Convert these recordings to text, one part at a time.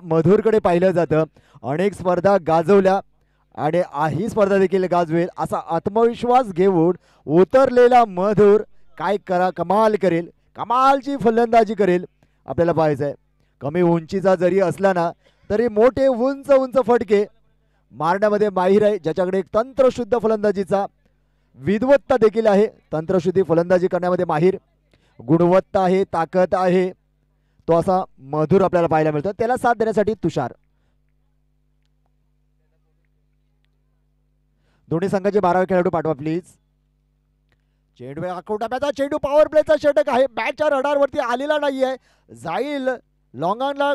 मधुरकडे पाहिलं जातं. अनेक स्पर्धा गाजवल्या आणि ही स्पर्धा देखील गाजवेल असा आत्मविश्वास घेऊन उतरलेला मधुर काय कमाल करेल, कमालची फलंदाजी करेल आपल्याला पाहायचं आहे. कमी उंचीचा जरी असला ना तरी मोठे उंच उंच फटके मारण्यामध्ये माहीर आहे, ज्याच्याकडे एक तंत्रशुद्ध फलंदाजीचा विद्वत्ता देखील आहे. तंत्रशुद्धी फलंदाजी करण्यामध्ये माहीर, गुणवत्ता आहे, ताकद आहे, तो असा मधुर आपल्याला पाहायला मिळतो. त्याला साथ देण्यासाठी तुषार. दोन्ही संघाचे 12 खेळाडू पाठवा प्लीज. चेंडू आखोटाप्याचा चेंडू पॉवर प्लेचा षटक आहे. बॅटच्या रडारवरती आलेला नाहीये, जाईल लॉंग ऑनला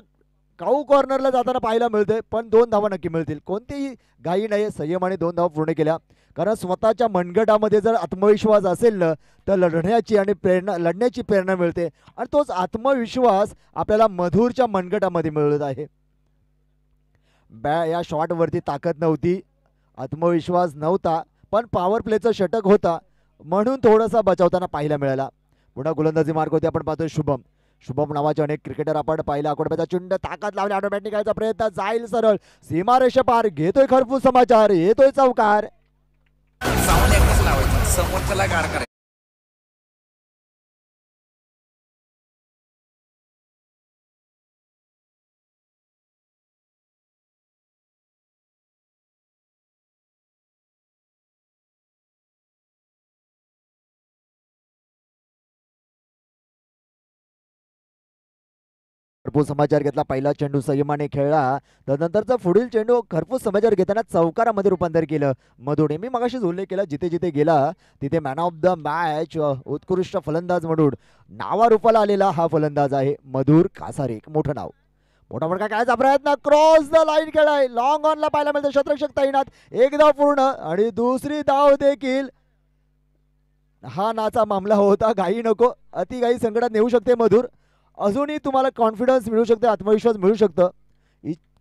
काऊ कॉर्नरला जाताना पाहायला मिळतंय, पण 2 धावा नक्की मिळतील. कोणतीही घाई नाही, संयमाने 2 धावा पूर्ण केल्या. कारण स्वतःच्या मनगटामध्ये जर आत्मविश्वास असेल ना तर लढण्याची आणि लढण्याची प्रेरणा मिळते आणि तोच आत्मविश्वास आपल्याला मधुरच्या मनगटामध्ये मिळत आहे. या शॉटवरती ताकद नव्हती, आत्मविश्वास नव्हता, पण पॉवर प्लेचं षटक होता म्हणून थोडासा बचावताना पाहायला मिळाला. पुन्हा गोलंदाजी मार्ग होती. आपण पाहतोय शुभम नावाचे अनेक क्रिकेटर आपण पाहिला. आकोडब्याचा चुंड ताकद लावली, ऑटोमॅटिक निघायचा प्रयत्न, जाईल सरळ सीमारेषा पार, घेतोय खरपूस समाचार, येतोय चौकार. समोरच्याला गार करायचं. खरपूस समाचार घेतला. पहिला चेंडू संयमाने खेळला, त्यानंतरचा पुढील चेंडू खरपूस समाचार घेताना चौकारामध्ये रूपांतर केलं मधुरने. मी मगाशी उल्लेख केला, जिथे जिथे गेला तिथे मॅन ऑफ द मॅच, उत्कृष्ट फलंदाज म्हणून नावारूपाला आलेला हा फलंदाज आहे मधुर कासारे. एक मोठं नाव, मोठा मोठा कायचा प्रयत्न, क्रॉस द लाईन खेळाय, लॉंग ऑनला पाहायला मिळतं. क्षेत्ररक्षक तैनात, एक धाव पूर्ण आणि दुसरी धाव देखील. हा नाचा मामला होता, घाई नको, अति घाई संकटात नेऊ शकते मधुर. अजूनही तुम्हाला कॉन्फिडन्स मिळू शकते, आत्मविश्वास मिळू शकतं.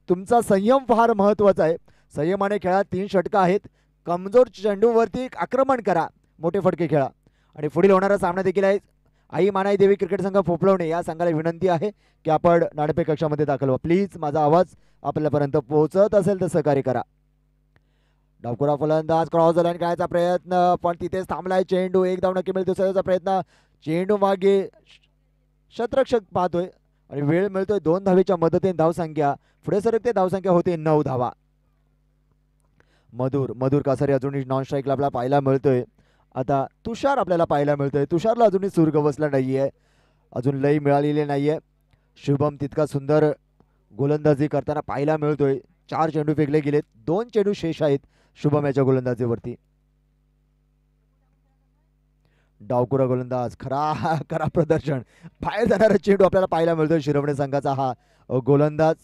तुमचा संयम फार महत्वाचा आहे. संयमाने खेळा, 3 षटकं आहेत. कमजोर चेंडूवरती आक्रमण करा, मोठे फटके खेळा. आणि पुढील होणारा सामना देखील आहे आई मानाई देवी क्रिकेट संघ फोपलवणे. या संघाला विनंती आहे की आपण नाणेफेक कक्षामध्ये दाखल व्हा प्लीज. माझा आवाज आपल्यापर्यंत पोहोचत असेल तर सहकार्य करा. डावखुरा फलंदाज क्रॉस लाईन खेळायचा प्रयत्न, पण तिथेच थांबलाय चेंडू. एक धाव नक्की मिळेल. दुसऱ्याचा प्रयत्न, चेंडू मागे, क्षेत्ररक्षक पाहतोय आणि वेळ मिळतोय. 2 धावेच्या मदतीने धावसंख्या पुढे सरकते. धावसंख्या होते 9 धावा. मधुर कासारे अजूनही नॉन स्ट्राईकला आपल्याला पाहायला मिळतोय. आता तुषार आपल्याला पाहायला मिळतोय. तुषारला अजूनही सूर बसला नाहीये, अजून लय मिळालेली नाहीये. शुभम तितका सुंदर गोलंदाजी करताना पाहायला मिळतोय. 4 चेंडू फेकले गेलेत, 2 चेंडू शेष आहेत शुभम याच्या गोलंदाजीवरती. डावकुरा गोलंदाज खरा प्रदर्शन, बाहेर जाणारा चेंडू आपल्याला पाहायला मिळतोय शिरवणे संघाचा हा गोलंदाज.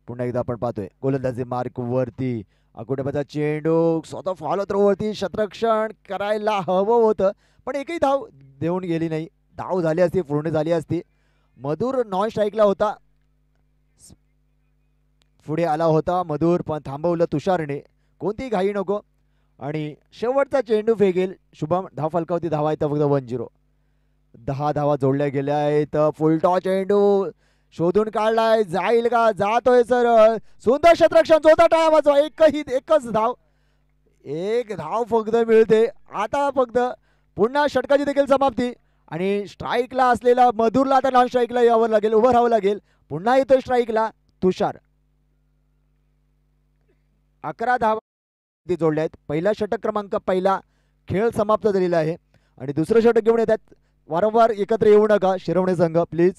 पुन्हा एकदा आपण पाहतोय गोलंदाजी मार्क वरती. आकुटेबाचा चेंडू स्वतः फॉलो थ्रो वरती, क्षेत्ररक्षण करायला हवं होतं पण एकही धाव देऊन गेली नाही. धाव झाली असती, पूर्ण झाली असती. मधुर नॉन स्ट्राईकला होता, पुढे आला होता मधुर, पण थांबवलं तुषारने. कोणती घाई नको. आणि शेवटचा चेंडू फेकेल शुभम. धाव फलकावती, धावा आहेत फक्त 1-0. 10 धावा जोडल्या गेल्या आहेत. फुलटॉ चेंडू शोधून काढलाय, जाईल का, जातोय सरळ, सुंदर क्षेत्ररक्षण, जोरदार टाळ्या वाजवा. एकच धाव, एक धाव फक्त मिळते. आता फक्त पुन्हा षटकाची देखील समाप्ती आणि स्ट्राईकला असलेला मधुरला आता नॉन स्ट्राईकला यावं लागेल, उभं राहावं लागेल. पुन्हा येतोय स्ट्राईकला तुषार. 11 धावा जोडल्या आहेत. पहिला षटक क्रमांक, पहिला खेळ समाप्त झालेला आहे आणि दुसरं षटक घेऊन येतात. वारंवार एकत्र येऊ नका शिरवणे संघ प्लीज.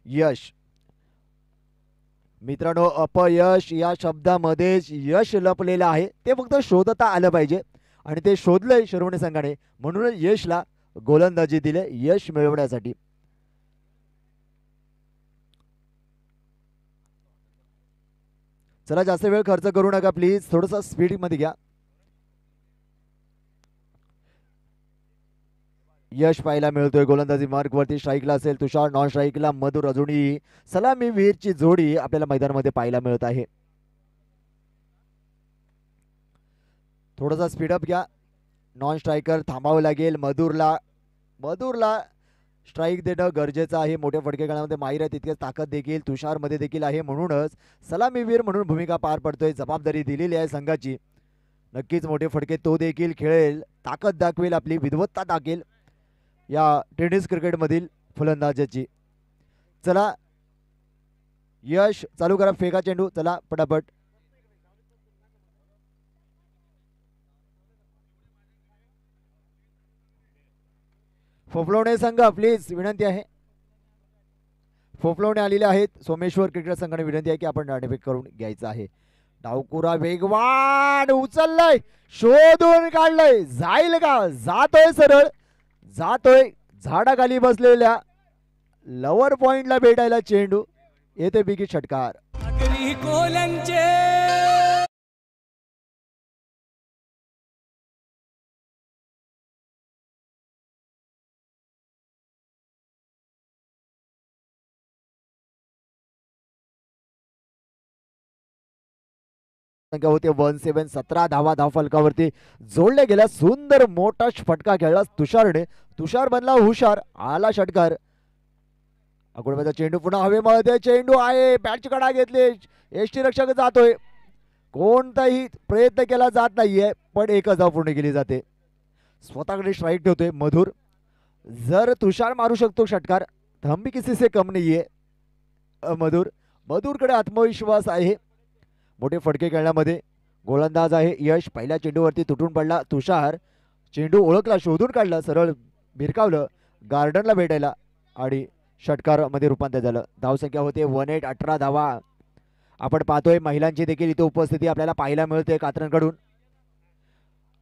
यश मित्रांनो, अपयश या शब्दामध्येच यश लपलेलं आहे. ते फक्त शोधता आलं पाहिजे आणि ते शोधलंय शिरवणे संघाने, म्हणून यशला गोलंदाजी दिले यश मिळवण्यासाठी. चला जास्त वेळ खर्च करू नका प्लीज, थोडंसं स्पीड मध्ये घ्या. यश पाहायला मिळतोय गोलंदाजी मार्क वरती. स्ट्राईकला असेल तुषार, नॉन स्ट्राईकला मधुर. अजूनही सलामी वीरची जोडी आपल्याला मैदानामध्ये पाहायला मिळत आहे. थोडासा स्पीडअप घ्या. नॉन स्ट्रायकर थांबावं लागेल. मधुरला स्ट्राईक देणं गरजेचं आहे. मोठ्या फटके खेळण्यामध्ये माहीर आहे, तितकेच ताकद देखील तुषारमध्ये देखील आहे. म्हणूनच सलामीवीर म्हणून भूमिका पार पडतोय. जबाबदारी दिलेली आहे संघाची. नक्कीच मोठे फटके तो देखील खेळेल, ताकद दाखवेल, आपली विद्वत्ता दाखवेल या टेनिस क्रिकेटमधील फलंदाजाची. चला यश चालू करा, फेका चेंडू. चला पटापट. फोफलवणे संघ प्लीज विनंती आहे. फोफलवणे आलेले आहेत. सोमेश्वर क्रिकेट संघाने विनंती आहे की आपण नाणेफेक करून घ्यायचं आहे. डावकुरा वेगवान उचललंय, शोधून काढलंय, जाईल का? जातोय, सरळ जातोय. झाडाखाली बसलेल्या लवर पॉइंटला भेटायला चेंडू येते. बिगी षटकार. संख्या होते 1-7. 17 धावा धाव फलकावरती जोडल्या गेल्या. सुंदर मोठा फटका खेळला तुषारने. तुषार बनला हुशार. आला षटकार. अकोडव्याचा चेंडू पुन्हा हवेमध्ये. चेंडू आहे, बॅटची कडा घेतली. एसटी रक्षक जातोय. कोणताही प्रयत्न केला जात नाहीये, पण एकच धाव पूर्ण केली जाते. स्वतःकडे स्ट्राईक ठेवतोय मधुर. जर तुषार मारू शकतो षटकार, हम भी किसी से कम नाहीये. मधुरकडे आत्मविश्वास आहे मोठे फटके खेळण्यामध्ये. गोलंदाज आहे यश. पहिल्या चेंडूवरती तुटून पडला तुषार. चेंडू ओळखला, शोधून काढला, सरळ भिरकावलं गार्डनला भेटायला आणि षटकारमध्ये रूपांतर झालं. धावसंख्या होते 18. 18 धावा. आपण पाहतोय महिलांची देखील इथे उपस्थिती आपल्याला पाहायला मिळते कात्रजकडून.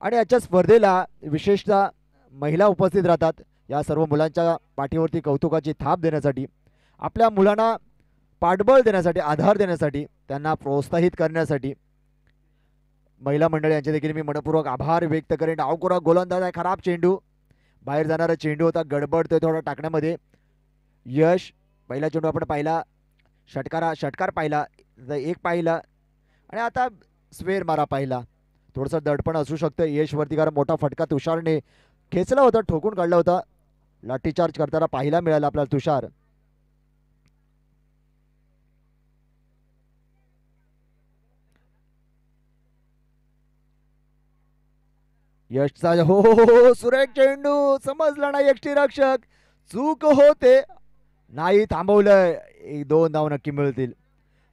आणि आजच्या स्पर्धेला विशेषतः महिला उपस्थित राहतात. या सर्व मुलांच्या पाठीवरती कौतुकाची थाप देण्यासाठी, आपल्या मुलांना पाठबळ देण्यासाठी, आधार देण्यासाठी, त्यांना प्रोत्साहित करण्यासाठी महिला मंडळ यांचे देखील मी मनपूर्वक आभार व्यक्त करेन. डावकुरा गोलंदाज आहे. खराब चेंडू, बाहेर जाणारा चेंडू होता. गडबडतोय थोडा टाकण्यामध्ये यश. पहिला चेंडू आपण पाहिला, षटकार पाहिला, एक पाहिला आणि आता स्वेर मारा पाहिला. थोडंसं दडपण असू शकतं यशवरती, कारण मोठा फटका तुषारने खेचला होता, ठोकून काढला होता. लाठीचार्ज करताना पाहायला मिळाला आपल्याला तुषार. यशचा हो सुरेख चेंडू, समजला नाही यष्टी रक्षक, चूक होते, नाही थांबवलंय. 2 धाव नक्की मिळतील.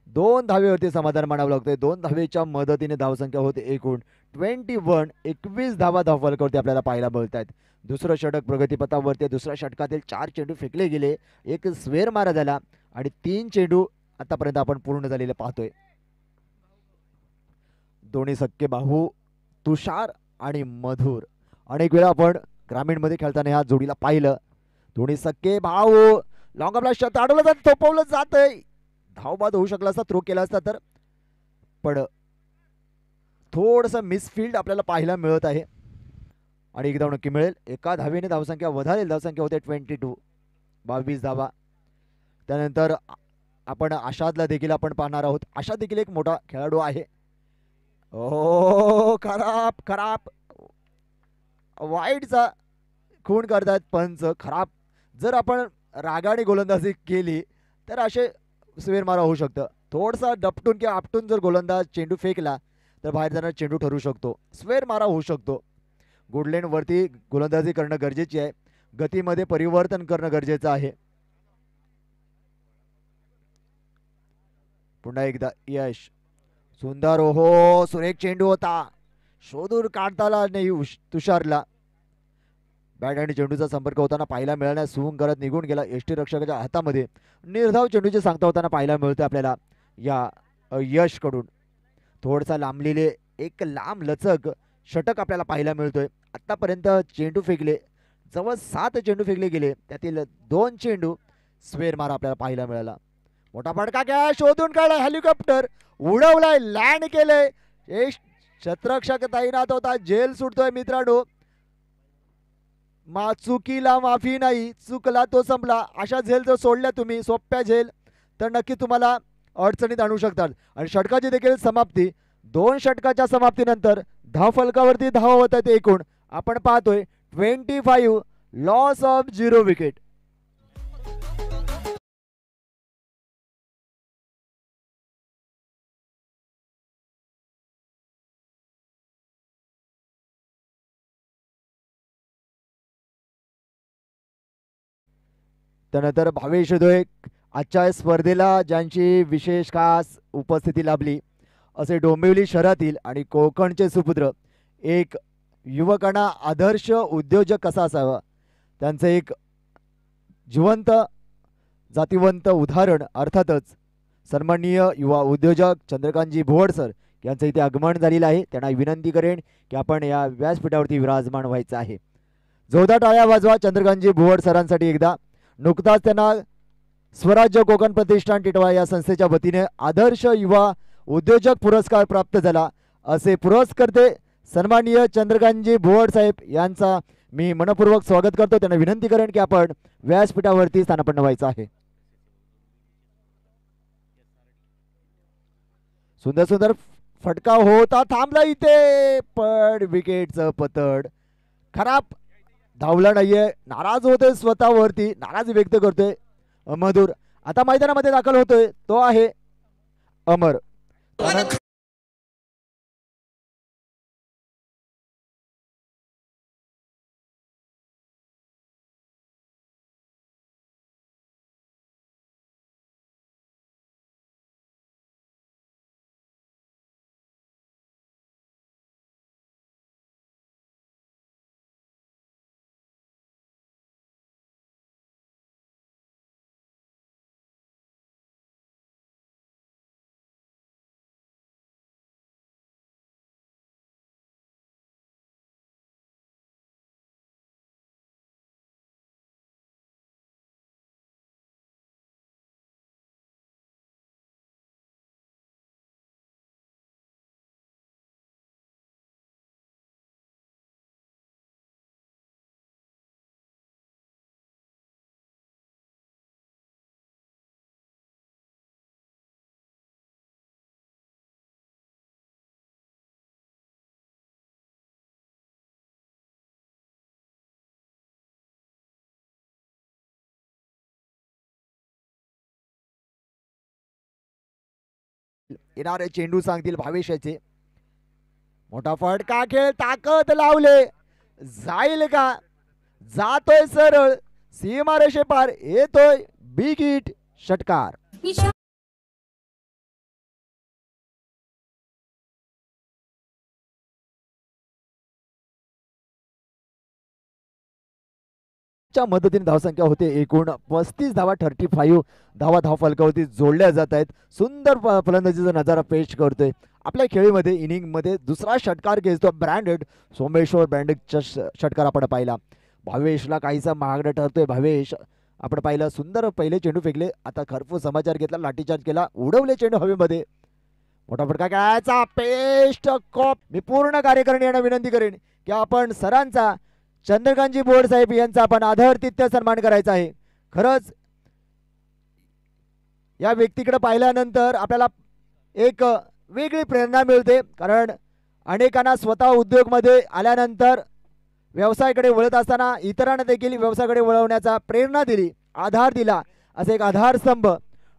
2 धावेवरती समाधान मानावं लागतंय. 2 धावेच्या मदतीने धावसंख्या होते एकूण 21. 21 धावा धावफलकावरती आपल्याला पाहायला मिळत आहेत. दुसरं षटक प्रगतीपथावरती. दुसऱ्या षटकातील 4 चेंडू फेकले गेले, एक स्वेर मारा झाला आणि 3 चेंडू आतापर्यंत आपण पूर्ण झालेले पाहतोय. दोन्ही सख्खे भाऊ तुषार आणि मधुर. अनेक वेळा आपण ग्रामीणमध्ये खेळताना ह्या जोडीला पाहिलं. दोन्ही सख्खे भाऊ. लॉंग आपला शट अडवलं जात, थोपवलं जातंय. धावबाद होऊ शकला असता, थ्रो केला असता तर, पण थोडंसं मिसफिल्ड आपल्याला पाहायला मिळत आहे आणि एक धाव नक्की मिळेल. एका धावेने धावसंख्या वधारेल. धावसंख्या होते 22. 22 धावा. त्यानंतर आपण आशादला देखील आपण पाहणार आहोत. आशाद देखील एक मोठा खेळाडू आहे. ओ खराब वाईटचा खून करतायत पंच. खराब. जर आपण रागाने गोलंदाजी केली तर असे स्वेर मारा होऊ शकतं. थोडासा डपटून किंवा आपटून जर गोलंदाज चेंडू फेकला तर बाहेर जाणार चेंडू ठरू शकतो, स्वेर मारा होऊ शकतो. गुडलेन वरती गोलंदाजी करणं गरजेची आहे. गतीमध्ये परिवर्तन करणं गरजेचं आहे. पुन्हा एकदा यश. सुंदर. ओहो सुरेख चेंडू होता, शोधून काढता आला नाही तुषारला. बॅट आणि चेंडूचा संपर्क होताना पाहायला मिळाला. स्विंग करत निघून गेला एसटी रक्षकाच्या हातामध्ये. निर्धाव चेंडूची सांगता होताना पाहायला मिळतं आपल्याला या यश कडून. थोडसा लांबलेले एक लांब लचक षटक आपल्याला पाहायला मिळतोय. आतापर्यंत चेंडू फेकले जवळ 7 चेंडू फेकले गेले, त्यातील 2 चेंडू स्वेर मारा आपल्याला पाहायला मिळाला. मोठा फटका घ्या, शोधून काढला, हेलिकॉप्टर उडवलाय, लँड केलंय. एक शतरक्षक तैनात होता, झेल सुटतोय मित्रांनो. चुकीला माफी नाही, चुकला तो संपला. अशा झेल जर सोडल्या तुम्ही, सोप्या झेल, तर नक्की तुम्हाला अडचणीत आणू शकतात. आणि षटकाची देखील समाप्ती. 2 षटकाच्या समाप्तीनंतर धाव फलकावरती धावा होत आहेत एकूण आपण पाहतोय 25 लॉस ऑफ 0 विकेट. त्यानंतर भावेश उदय आजच्या स्पर्धेला ज्यांची विशेष खास उपस्थिती लाभली असे डोंबिवली शहरातील आणि कोकणचे सुपुत्र एक युवकांना आदर्श उद्योजक कसा असावा त्यांचं एक जिवंत जातिवंत उदाहरण अर्थातच सन्माननीय युवा उद्योजक चंद्रकांतजी भोवड सर यांचं इथे आगमन झालेलं आहे. त्यांना विनंती करेन की आपण या व्यासपीठावरती विराजमान व्हायचं आहे. जोरदार टाळ्या वाजवा चंद्रकांतजी भोवड सरांसाठी एकदा. नुकताच त्यांना स्वराज्य कोकण प्रतिष्ठान टिटवाळा या संस्थेच्या वतीने आदर्श युवा उद्योजक पुरस्कार प्राप्त झाला. असे पुरस्कर्ते सन्माननीय चंद्रकांतजी भोवड साहेब यांचा मी मनपूर्वक स्वागत करतो. त्यांना विनंती करेन की आपण व्यासपीठावरती स्थानापन्न व्हायचं आहे. सुंदर सुंदर फटका होता थांबला इथे पण विकेटचं पतड खराब धावला नाहीये. नाराज होतोय स्वतःवरती नाराज व्यक्त करतोय मधुर. आता मैदानामध्ये दाखल होतोय तो आहे अमर. येणारे चेंडू सांगतील भावेशाचे. मोठा फटका खेळ ताकद लावले जाईल का जातोय सरळ सीमारेषे पार येतोय बिग हिट षटकार. च्या मदतीने धावसंख्या होते एकूण 35 धावा. 35 धावा धाव फलकावरती जोडल्या जात आहेत. सुंदर फलंदाजीचा नजारा पेश करतोय. आपल्या खेळीमध्ये इनिंग मध्ये दुसरा षटकार घेतो ब्रँडेड सोमेश्वर ब्रँडेडचा षटकार आपण पाहिला. भावेशला काहीसा महागडा ठरतोय. भावेश आपण पाहिलं सुंदर पहिले चेंडू फेकले आता खरपूस समाचार घेतला लाठीचार्ज केला उडवले चेंडू हवेमध्ये. मोठा फटका खेळायचा पेस्ट कॉप. मी पूर्ण कार्यकारिणी यांना विनंती करेन की आपण सरांचा चंद्रकांतजी भोवड साहेब यांचा आपण आदरातिथ्य सन्मान करायचा आहे. खरंच या व्यक्तीकडे पाहिल्यानंतर आपल्याला एक वेगळी प्रेरणा मिळते. कारण अनेकांना स्वतः उद्योगमध्ये आल्यानंतर व्यवसायाकडे वळत असताना इतरांना देखील व्यवसायाकडे वळवण्याचा प्रेरणा दिली आधार दिला. असे एक आधारस्तंभ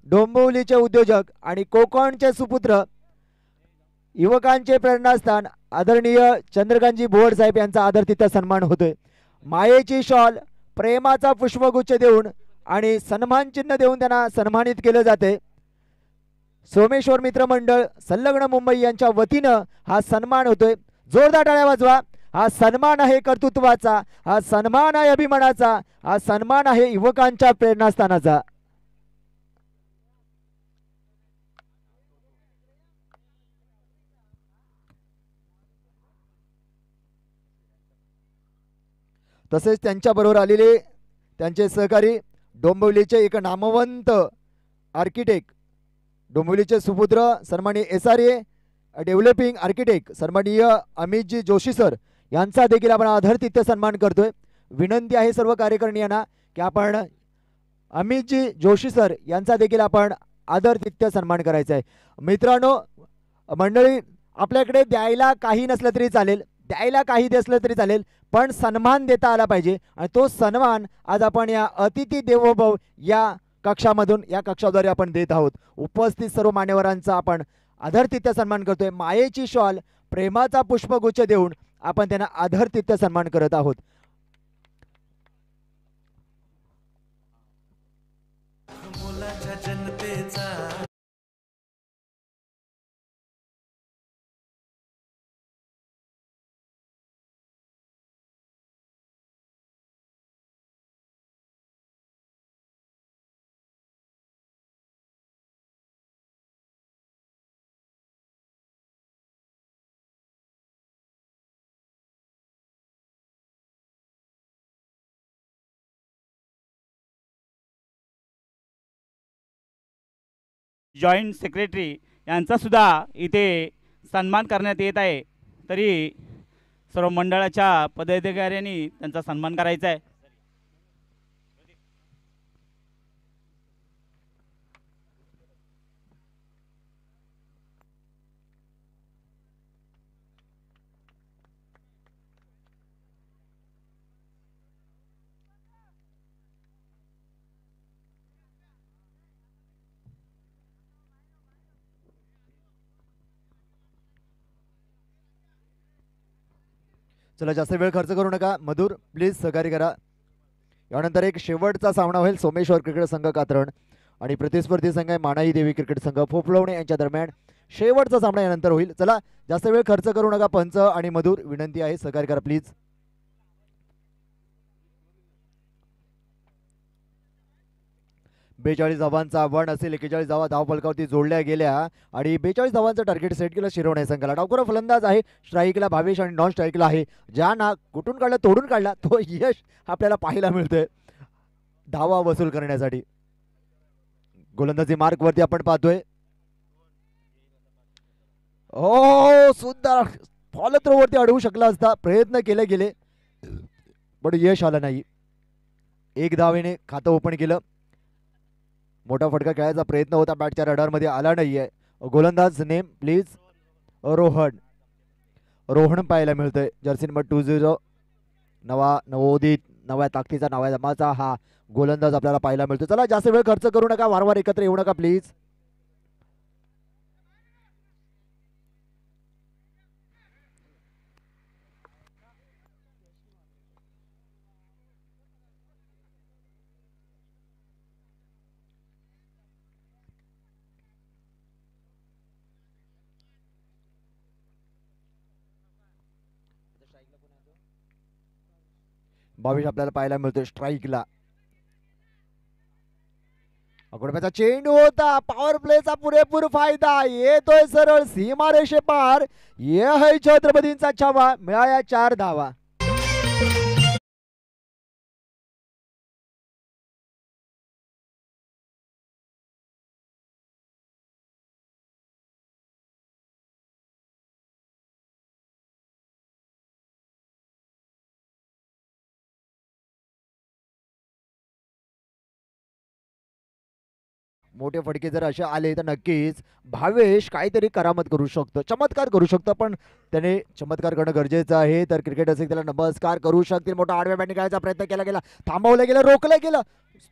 डोंबिवलीचे उद्योजक आणि कोकणचे सुपुत्र युवकांचे प्रेरणास्थान आदरणीय चंद्रकांतजी भोवड साहेब यांचा आदरातिथ्य सन्मान होतोय. मायेची शॉल प्रेमाचा पुष्पगुच्छ देऊन आणि सन्मान चिन्ह देऊन त्यांना सन्मानित केले जाते. सोमेश्वर मित्र मंडळ संलग्न मुंबई यांच्या वतीनं हा सन्मान होतोय. जोरदार टाळ्या वाजवा. हा सन्मान आहे कर्तृत्वाचा. हा सन्मान आहे अभिमानाचा. हा सन्मान आहे युवकांच्या प्रेरणास्थानाचा. तसेच त्यांच्याबरोबर आलेले त्यांचे सहकारी डोंबिवलीचे एक नामवंत आर्किटेक्ट डोंबिवलीचे सुपुत्र सन्माननीय SRA डेव्हलपिंग आर्किटेक्ट सन्माननीय अमितजी जोशी सर यांचा देखील आपण आदरातिथ्य सन्मान करतोय. विनंती आहे सर्व कार्यकर्ते यांना की आपण अमितजी जोशी सर यांचा देखील आपण आदरातिथ्य सन्मान करायचा आहे. मित्रांनो मंडळी आपल्याकडे द्यायला काही नसलं तरी चालेल, द्यायला काही नसलं तरी चालेल, पण सन्मान देता आला पाहिजे. आणि तो सन्मान आज आपण या अतिथी देवो भव या कक्षामधून, या कक्षाद्वारे आपण देत आहोत. उपस्थित सर्व मान्यवरांचा आपण आदरातिथ्य सन्मान करतोय. मायेची शॉल, प्रेमाचा पुष्पगुच्छ देऊन आपण त्यांना आदरातिथ्य सन्मान करत आहोत. जॉईंट सेक्रेटरी यांचा सुद्धा इथे सन्मान करण्यात येत आहे. तरी सर्व मंडळाच्या पदाधिकाऱ्यांनी त्यांचा सन्मान करायचा आहे. चला जास्त वेळ खर्च करू नका. मधुर प्लीज सहकार्य करा. यानंतर एक शेवटचा सामना होईल सोमेश्वर क्रिकेट संघ कात्रण आणि प्रतिस्पर्धी संघ आहे मानाई देवी क्रिकेट संघ फोफलवणे यांच्या दरम्यान. शेवटचा सामना यानंतर होईल. चला जास्त वेळ खर्च करू नका. पंच आणि मधुर विनंती आहे, सहकार्य करा प्लीज. 42 धावांचा आव्हान असेल. 41 धावा धावफलकावरती जोडल्या गेल्या आणि 42 धावांचं टार्गेट सेट केलं शिरवणे संघाला. डावखुरा फलंदाज आहे. स्ट्राईकला भावेश आणि नॉन स्ट्राईकला आहे ज्यांना कुठून काढला तोडून काढला तो यश आपल्याला पाहायला मिळतोय धावा वसूल करण्यासाठी. गोलंदाजी मार्क वरती आपण पाहतोय. हो सुंदर फॉलो थ्रो वरती अडवू शकला असता, प्रयत्न केले गेले पण यश आलं नाही. एक धावेने खातं ओपन केलं. मोठा फटका खेळायचा प्रयत्न होता, बॅटच्या रडारमध्ये आला नाहीये. गोलंदाज नेम प्लीज. रोहन. रोहन पाहायला मिळतोय. जर्सी नंबर 20 नवा नवोदित नव्या ताकदीचा नव्या दमाचा हा गोलंदाज आपल्याला पाहायला मिळतो. चला जास्त वेळ खर्च करू नका, वारंवार एकत्र येऊ नका प्लीज. भावेश आपल्याला पाहायला मिळतोय स्ट्राईकला. अगोदरचा चेंडू होता. पॉवर प्लेचा पुरेपूर फायदा. येतोय सरळ सीमारेषे पार. ये है छत्रपतींचा छावा. मिळाल्या 4 धावा. मोठे फटके जर असे आले तर नक्कीच भावेश काहीतरी करामत करू शकतो, चमत्कार करू शकतो. पण त्याने चमत्कार करणं गरजेचं आहे. तर क्रिकेट असेल त्याला नमस्कार करू शकतील. मोठा आडव्या बॅटने खेळायचा प्रयत्न केला गेला, थांबवलं गेलं, रोखलं गेलं.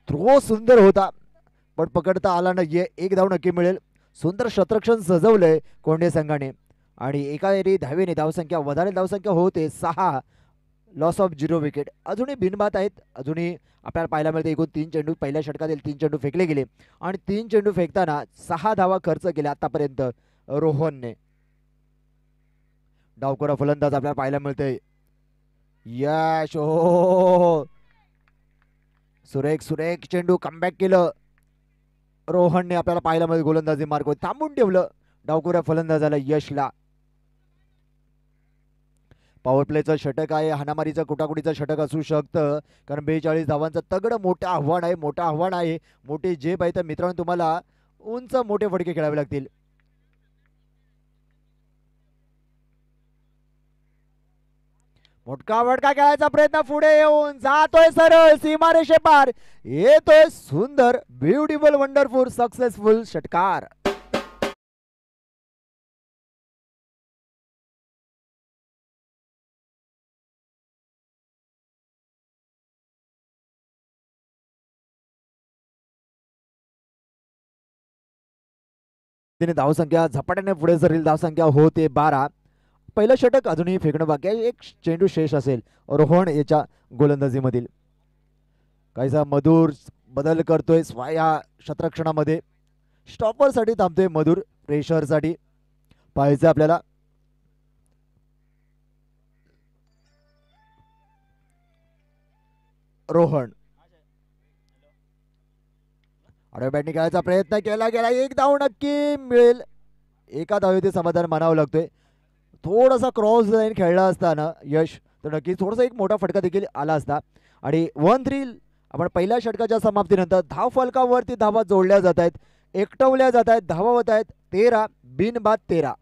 थ्रो सुंदर होता पण पकडता आला नाहीये. 1 धाव नक्की मिळेल. सुंदर शतरक्षण सजवलंय कोंडे संघाने आणि एकावेळी धावेने धावसंख्या वधारे धावसंख्या होते 6. Loss of 0 wicket. अजूनही बिनबाद आहेत. अजूनही आपल्याला पाहायला मिळते एकूण 3 चेंडू पहिल्या षटकातील 3 चेंडू फेकले गेले आणि 3 चेंडू फेकताना 6 धावा खर्च केल्या आतापर्यंत रोहनने. डावखोरा फलंदाज आपल्याला पाहायला मिळतोय. यश हो सुरेख सुरेख चेंडू कमबॅक केलं रोहनने. आपल्याला पाहायला मिळते गोलंदाजी मार्ग थांबून ठेवलं डावखोऱ्या फलंदाजाला यशला. पॉवर प्लेचं षटक आहे. हाणामारीचं कुटाकुटीचं षटक असू शकतं कारण 42 धावांचं तगडं मोठं आव्हान आहे. मोठं आव्हान आहे. मोठे झेप आहे. तर मित्रांनो तुम्हाला उंच मोठे फटके खेळावे लागतील. मोठका फटका खेळायचा प्रयत्न पुढे येऊन जातोय सरळ सीमारेषे पार. येतोय सुंदर ब्युटिफुल वंडरफुल सक्सेसफुल षटकार. तिने धावसंख्या झपाट्याने पुढे सरली, धावसंख्या होते 12. पहिलं षटक अजूनही फेकणं बाकी आहे, एक चेंडू शेष असेल रोहन याच्या गोलंदाजीमधील. काहीसा मधुर बदल करतोय या क्षेत्ररक्षणामध्ये, स्टॉपरसाठी थांबतोय मधुर, प्रेशरसाठी पाहायचं आपल्याला. रोहन आडव्या बॅटने खेळायचा प्रयत्न केला गेला, एक धाव नक्की मिळेल. एका धावेचे समाधान मानावं लागतोय. थोडासा क्रॉस लाईन खेळला असताना यश तर नक्कीच थोडासा एक मोठा फटका देखील आला असता. आणि 1-3 आपण पहिल्या षटकाच्या समाप्तीनंतर धाव फलकावरती धावा जोडल्या जात आहेत, एकटवल्या जात आहेत, धावा होत आहेत 13 बिनबाद 13.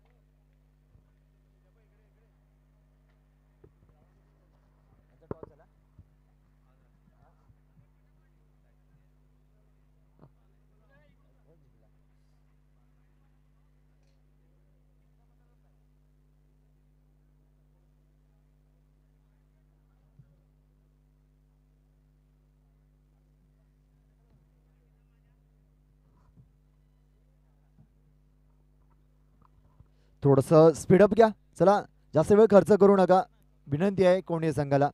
थोडंसं स्पीडअप घ्या, चला जास्त वेळ खर्च करू नका, विनंती आहे कोणी संघाला.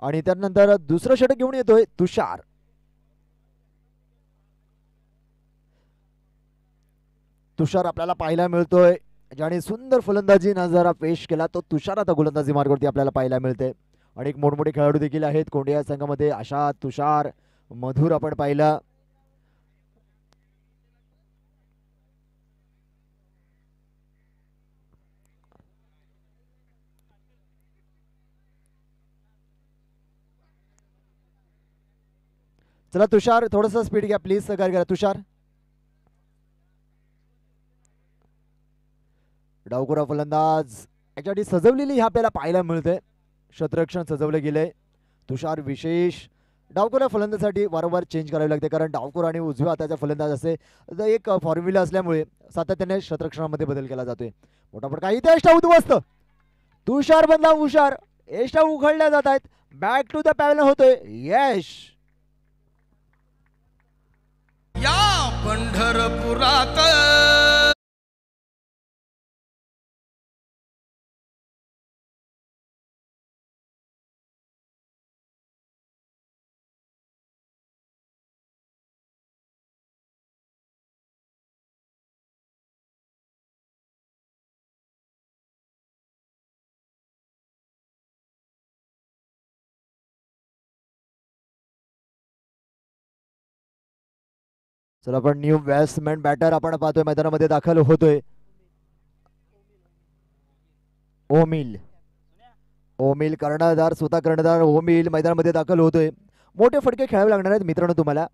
आणि त्यानंतर दुसरं षटक घेऊन येतोय तुषार. तुषार आपल्याला पाहायला मिळतोय, ज्याने सुंदर फलंदाजी नजारा पेश केला, तो तुषार आता गोलंदाजी मार्गावरती आपल्याला पाहायला मिळते. आणि एक मोठमोठे खेळाडू देखील आहेत कोंडिया संघामध्ये, आशा, तुषार, मधुर आपण पाहिला. चला तुषार थोडंसं स्पीड घ्या प्लीज, सहकार्य करा तुषार. डावखुरा फलंदाज याच्यासाठी सजवलेली ही आपल्याला पाहायला मिळते, क्षेत्ररक्षण सजवलं गेलंय. तुषार विशेष डावखुरा फलंदाजासाठी वारंवार चेंज करावी लागते, कारण डावखुरा आणि उजव्या हाताचा फलंदाज असे एक फॉर्म्युला असल्यामुळे सातत्याने क्षेत्ररक्षणामध्ये बदल केला जातोय. मोठा फटका इथे एष्टा उद्ध्वस्त, तुषार बनला हुशार, एष्टा उघडल्या जात आहेत, बॅक टू द पॅव्हलियन होतोय यश. या पंढरपुरात चला आपण न्यू बॅट्समॅन बॅटर आपण पाहतोय मैदानामध्ये दाखल होतोय. ओमिल कर्णधार, स्वतः कर्णधार ओमिल मैदानामध्ये दाखल होतोय. मोठे फटके खेळावे लागणार आहेत मित्रांनो तुम्हाला,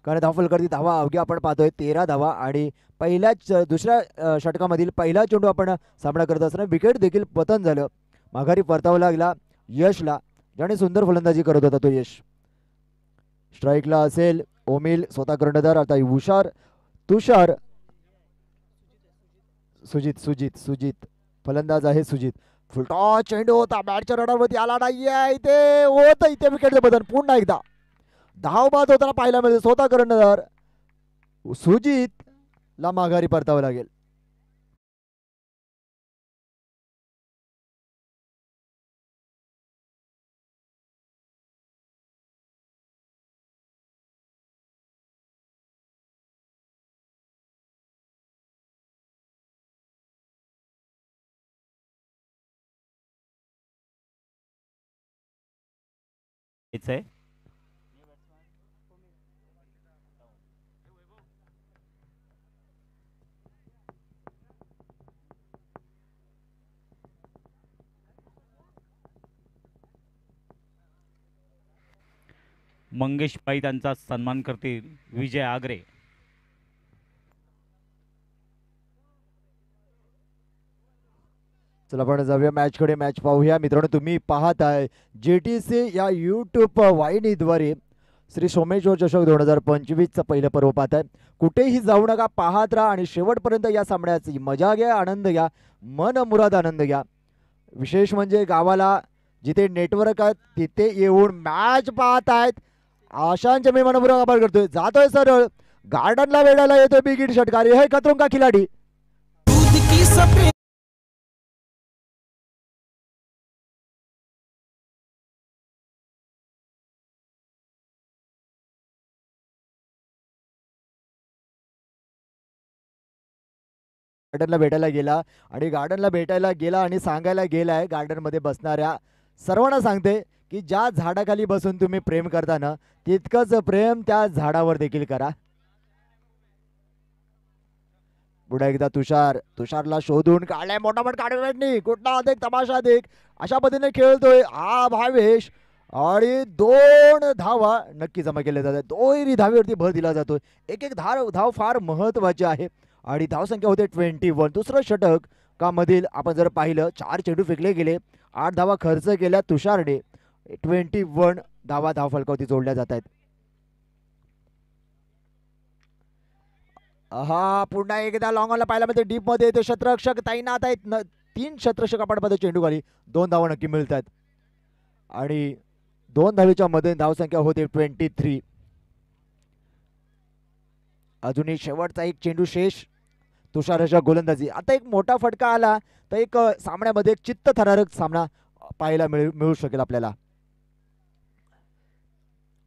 कारण धावफलकावरती धावा अवघ्या आपण पाहतोय 13 धावा. आणि पहिल्याच दुसऱ्या षटकामधील पहिला चेंडू आपण सामना करत असताना विकेट देखील पतन झालं, माघारी परतावं लागला यशला, ज्याने सुंदर फलंदाजी करत होता तो यश. स्ट्राईकला असेल ओमिल, स्वतः कर्णधार, आता हुशार तुषार, सुजित फलंदाज आहे सुजित. फुलटॉस चेंडू होता, बॅटच्या रडारवरती आला नाहीये, इथे होतं इथे विकेटचे बदल. पुन्हा एकदा धाव बाद होताना पाहायला मिळेल, स्वतः कर्णधार सुजित ला माघारी परतावं लागेल. हेच आहे. मंगेश पाई त्यांचा सन्मान करतील विजय आगरे. चला आपण जाऊया मॅचकडे, मॅच पाहूया मित्रांनो. तुम्ही पाहत आहे JTC या यूट्यूब वाहिनीद्वारे श्री सोमेश्वर चषक 2025चं पहिलं पर्व पाहत आहे. कुठेही जाऊ नका, पाहत राहा आणि शेवटपर्यंत या सामन्याची मजा घ्या, आनंद घ्या, मन मुराद आनंद घ्या. विशेष म्हणजे गावाला जिथे नेटवर्क आहे तिथे येऊन मॅच पाहत आहेत, आशांचे मी मनपूर्वक आभार करतोय. जातोय सरळ गार्डनला वेढायला येतोय बिग हिट षटकार. हे खतरों का खिलाडी. दूध की सफेद गार्डनला भेटायला गेला आणि गार्डनला भेटायला गेला आणि सांगायला गेलाय गार्डन मध्ये बसणाऱ्या सर्वांना सांगते की ज्या झाडाखाली बसून तुम्ही प्रेम करता ना तितकंच प्रेम त्या झाडावर देखील करा. पुढे एकदा तुषारला शोधून काढलाय मोठा मोठा काढण्यानी कुठला अधिक तमाशा अधिक अशा पद्धतीने खेळतोय हा भावेश. आणि 2 धावा नक्की जमा केल्या जातात. दोन्ही धावेवरती भर दिला जातोय. एक एक धाव फार महत्वाची आहे आणि धावसंख्या होते 21. दुसरं षटक का मधील आपण जर पाहिलं 4 चेंडू फेकले गेले 8 धावा खर्च केल्या तुषारने. 21 धावा धावफलकावरती जोडल्या जात आहेत. हा पुन्हा एकदा लॉंग ऑनला पाहायला मिळते डीप मध्ये ते क्षेत्ररक्षक तैनात आहेत. 3 क्षेत्ररक्षक आपण मध्ये चेंडू खाली 2 धावा नक्की मिळतात आणि 2 धावेच्या मध्ये धावसंख्या होते 23. अजूनही शेवटचा एक चेंडू शेष तुषारच्या गोलंदाजी. आता एक मोठा फटका आला तर एक सामन्यामध्ये एक चित्तथरारक सामना पाहायला मिळू शकेल आपल्याला.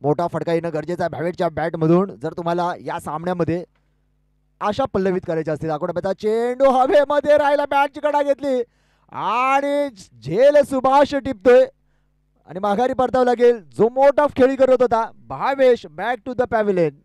मोठा फटका येणं गरजेचं आहे भावेटच्या बॅट मधून जर तुम्हाला या सामन्यामध्ये आशा पल्लवित करायची असतील. आकोटाचा चेंडू हवेमध्ये राहिला बॅटची कडा घेतली आणि झेल सुभाष टिपतोय आणि माघारी परतावं लागेल. जो मोठा खेळी करत होता Bhavesh back to the pavilion.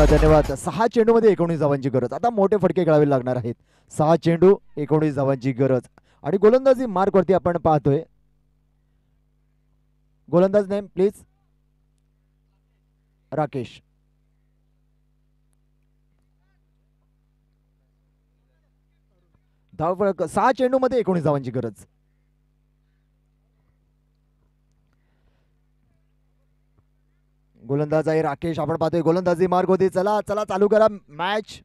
धन्यवाद. 6 चेंडू मध्ये 19 धावांची गरज. आता मोठे फटके खेळावे लागणार आहेत. 6 चेंडू 19 धावांची गरज आणि गोलंदाजी मार्क वरती आपण पाहतोय. गोलंदाज नेम प्लीज. राकेश. धावफलक 6 चेंडू मध्ये 19 धावांची गरज. गोलंदाज आहे राकेश. आपण पाहतोय गोलंदाजी मार्ग होती. चला चला चालू करा मॅच.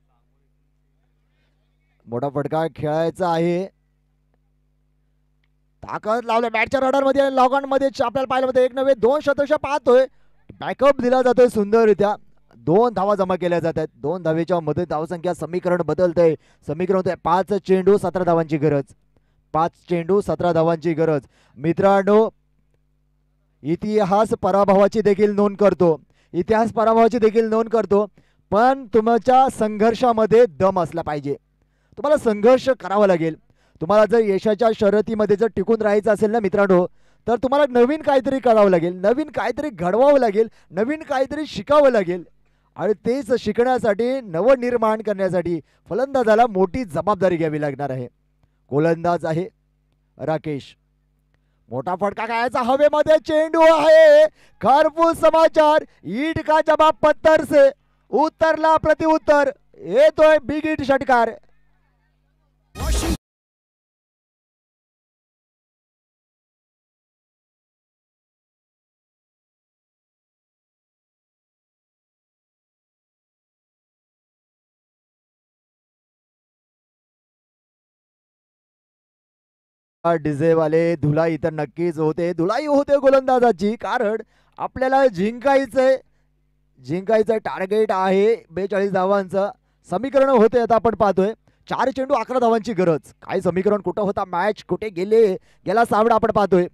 मोठा फटका खेळायचा आहे. ताकद लावलं बॅटच्या रडार मध्ये लॉग ऑन मध्ये आपल्याला पाहिलं होतं 1 नव्हे 2 शतक पाहतोय. बॅकअप दिला जातोय सुंदररित्या. 2 धावा जमा केल्या जात आहेत. 2 धावेच्या मध्ये धावसंख्या समीकरण बदलतंय. समीकरण होतंय 5 चेंडू 17 धावांची गरज. 5 चेंडू 17 धावांची गरज. मित्रांनो इतिहास पराभवाची देखील नोंद करतो. पण तुमच्या संघर्षामध्ये दम असला पाहिजे. तुम्हाला संघर्ष करावा लागेल. तुम्हाला जर यशाच्या शर्यतीमध्ये जर टिकून राहायचं असेल ना मित्रांनो तर तुम्हाला नवीन काहीतरी करावं लागेल. नवीन काहीतरी घडवावं लागेल. नवीन काहीतरी शिकावं लागेल आणि तेच शिकण्यासाठी नवनिर्माण करण्यासाठी फलंदाजाला मोठी जबाबदारी घ्यावी लागणार आहे. गोलंदाज आहे राकेश. मोठा फटका खायचा हवेमध्ये चेंडू आहे. खरपूस समाचार. ईट का जवाब पत्थर से उत्तरला प्रतिउत्तर येतोय बिग हिट षटकार. डीजे वाले धुलाई तर नक्कीच होते. धुलाई होते गोलंदाजाची कारण आपल्याला जिंकायचं टार्गेट आहे 42 धावांचं. समीकरण होते आता आपण पाहतोय 4 चेंडू 11 धावांची गरज. काय समीकरण कुठं होता मॅच कुठे गेला सामना आपण पाहतोय.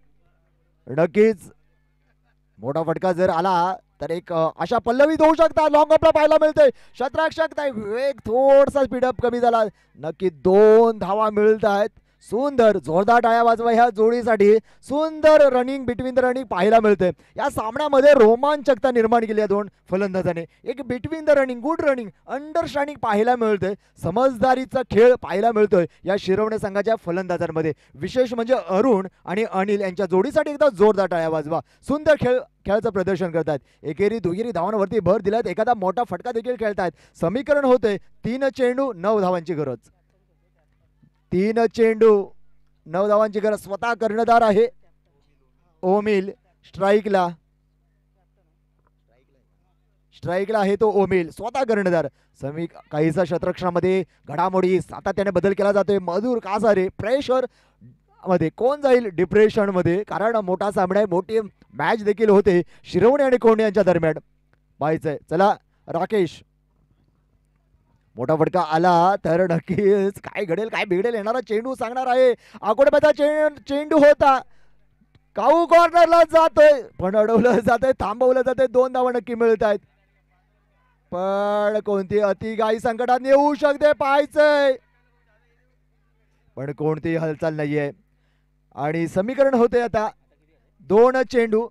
नक्कीच मोठा फटका जर आला तर एक अशा पल्लवीत होऊ शकतात. लॉंग ऑफला पाहायला मिळतंय. क्षेत्ररक्षक वेग थोडासा स्पीडअप कमी झाला. नक्की 2 धावा मिळत आहेत. सुंदर जोरदार टाळ्या वाजवा ह्या जोडीसाठी. सुंदर रनिंग बिटवीन द रनिंग पाहायला मिळते. या सामन्यामध्ये रोमांचकता निर्माण केली या दोन फलंदाजाने. एक between the running, good running, understanding पाहायला मिळते. समजदारीचा खेळ पाहायला मिळतोय या शिरवणे संघाच्या फलंदाजांमध्ये. विशेष म्हणजे अरुण आणि अनिल यांच्या जोडीसाठी एकदा जोरदार टाळ्या वाजवा. सुंदर खेळाचं प्रदर्शन करतात. एकेरी दुहेरी धावांवरती भर दिलात. एखादा मोठा फटका देखील खेळतायत. समीकरण होते 3 चेंडू 9 धावांची गरज. 3 चेंडू 9 धावांची गरज. स्वतः कर्णधार आहे ओमिल. स्ट्राईकला आहे तो ओमिल, स्वतः कर्णधार. काहीसा क्षेत्ररक्षणामध्ये घडामोडी सातत्याने बदल केला जातोय. मधुर कासारे प्रेशर मध्ये कोण जाईल डिप्रेशन मध्ये, कारण मोठा सामना आहे, मोठी मॅच देखील होते शिरवणे आणि कोंडे यांच्या दरम्यान. पाहायचंय. चला राकेश, मोठा फटका आला तर नक्कीच काय घडेल काय बिघडेल येणारा चेंडू सांगणार आहे. आकोडब्याचा चेंडू होता, काऊ कॉर्नरला जातोय पण अडवलं जातंय, थांबवलं जातंय. 2 धावा नक्की मिळत आहेत. पण कोणती अतिघाई संकटात येऊ शकते पाहायचंय, पण कोणतीही हालचाल नाहीये. आणि समीकरण होते आता 2 चेंडू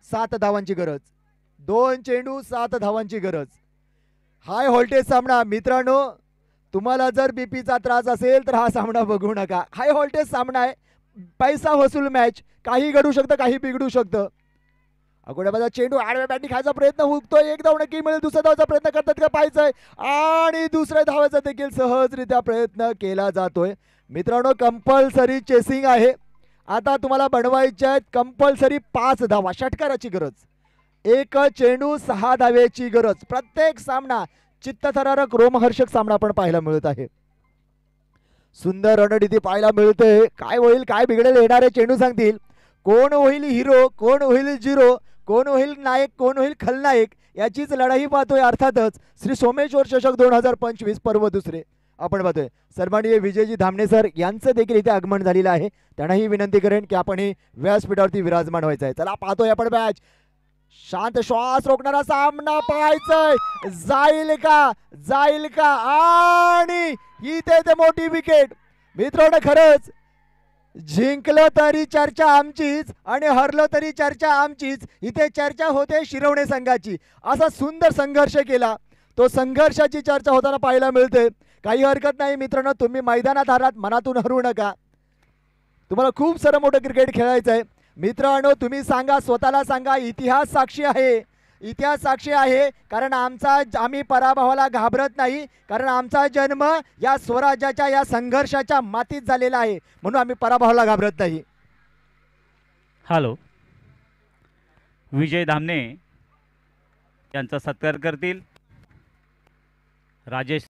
7 धावांची गरज. 2 चेंडू 7 धावांची गरज. हाय व्होल्टेज सामना मित्रांनो. तुम्हाला जर बीपीचा त्रास असेल तर हा सामना बघू नका. हाय व्होल्टेज सामना आहे, पैसा वसूल मॅच. काही घडू शकतं, काही बिघडू शकतं. अकोड्याबाजा चेंडू आडव्या बॅटनी खायचा प्रयत्न होतोय. एक धाव नक्की मिळेल. दुसऱ्या धावाचा प्रयत्न करतात का पाहायचंय. आणि दुसऱ्या धावाचा देखील सहजरित्या प्रयत्न केला जातोय. मित्रांनो कंपल्सरी चेसिंग आहे. आता तुम्हाला बनवायच्या आहेत कंपल्सरी 5 धावा. षटकाराची गरज. 1 चेंडू 6 धावेची गरज. प्रत्येक सामना चित्तथरारक रोमहर्षक सामना आपण पाहायला मिळत आहे. सुंदर रणनीती पाहायला मिळते. काय होईल काय बिघडेल येणारे चेंडू सांगतील. कोण होईल हिरो, कोण होईल झिरो, कोण होईल नायक, कोण होईल खलनायक, याचीच लढाई पाहतोय. अर्थातच श्री सोमेश्वर चषक 2025 पर्व दुसरे आपण पाहतोय. सन्माननीय विजयजी धामणे सर यांचं देखील इथे आगमन झालेलं आहे. त्यांनाही विनंती करेन की आपण व्यासपीठावरती विराजमान व्हायचं आहे. चला पाहतोय आपण मॅच. शांत श्वास रोखणारा सामना पाहायचाय. जाईल का आणि इथे ते मोठी विकेट. मित्रांनो खरंच जिंकलं तरी चर्चा आमचीच आणि हरलो तरी चर्चा आमचीच. इथे चर्चा होते शिरवणे संघाची. असा सुंदर संघर्ष केला, तो संघर्षाची चर्चा होताना पाहायला मिळते. काही हरकत नाही मित्रांनो, तुम्ही मैदानात हारात मनातून हरू नका. तुम्हाला खूप सारं मोठं क्रिकेट खेळायचं आहे. मित्रांनो तुम्ही सांगा, स्वतःला सांगा, इतिहास साक्षी आहे. इतिहास साक्षी आहे कारण आम्ही पराभवाला घाबरत नाही, कारण आमचा जन्म या स्वराज्याच्या या संघर्षाच्या मातीत झालेला आहे, म्हणून आम्ही पराभवाला घाबरत नाही. हॅलो, विजय धामणे यांचा सत्कार करतील राजेश